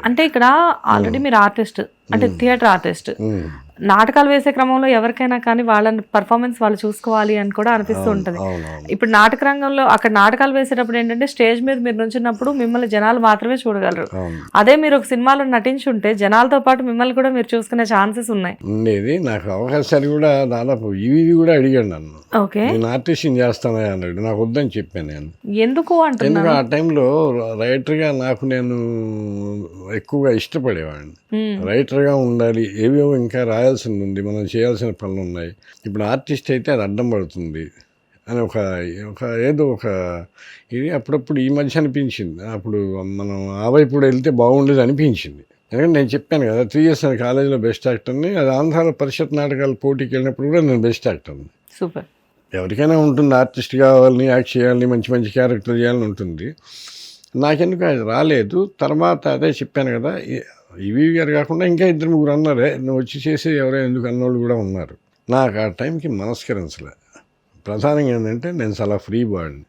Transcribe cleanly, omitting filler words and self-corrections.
అంటే ఇక్కడ ఆల్రెడీ మీరు ఆర్టిస్ట్, అంటే థియేటర్ ఆర్టిస్ట్. నాటకాలు వేసే క్రమంలో ఎవరికైనా కానీ వాళ్ళని పర్ఫార్మెన్స్ వాళ్ళు చూసుకోవాలి అని కూడా అనిపిస్తూ ఉంటుంది. ఇప్పుడు నాటక రంగంలో అక్కడ నాటకాలు వేసేటప్పుడు ఏంటంటే స్టేజ్ మీద మీరు నుంచున్నప్పుడు మిమ్మల్ని జనాలు మాత్రమే చూడగలరు. అదే మీరు ఒక సినిమాలో నటించుంటే జనాలతో పాటు మిమ్మల్ని కూడా మీరు చూసుకునే ఛాన్సెస్ ఉన్నాయి. ఉండేది. నాకు అవకాశాలు కూడా దాదాపు ఇవి కూడా అడిగాడు నన్ను. ఓకే, నేను ఆర్టిస్ట్ని చేస్తానే అన్నాడు. నాకు వద్దని చెప్పాను నేను. ఎందుకు అంటే ఎందుకు ఆ టైంలో రైటర్గా నేను ఎక్కువగా ఇష్టపడేవాడిని. రైటర్గా ఉండాలి, ఏవేవో ఇంకా రాయాల్సింది ఉంది, మనం చేయాల్సిన పనులు ఉన్నాయి. ఇప్పుడు ఆర్టిస్ట్ అయితే అది అడ్డం పడుతుంది అని ఏదో ఒక ఇది అప్పుడప్పుడు ఈ మధ్య అనిపించింది. అప్పుడు మనం ఆ వైపు కూడా వెళ్తే బాగుండేది అనిపించింది. ఎందుకంటే నేను చెప్పాను కదా 3 years నేను కాలేజీలో బెస్ట్ యాక్టర్ని, అది ఆంధ్రాలో పరిషత్ నాటకాల పోటీకి వెళ్ళినప్పుడు కూడా నేను బెస్ట్ యాక్టర్ని. సూపర్. ఎవరికైనా ఉంటుంది, ఆర్టిస్ట్ కావాలని, యాక్ట్ చేయాలని, మంచి మంచి క్యారెక్టర్ చేయాలని ఉంటుంది. నాకెందుకు అది రాలేదు. తర్వాత అదే చెప్పాను కదా, ఈవీ గారు కాకుండా ఇంకా 2-3 అన్నారే, నువ్వు వచ్చి చేసి ఎవరో ఎందుకు అన్నోళ్ళు కూడా ఉన్నారు. నాకు ఆ టైంకి మనస్కరించలే. ప్రధానంగా ఏంటంటే నేను చాలా ఫ్రీ బాడీని.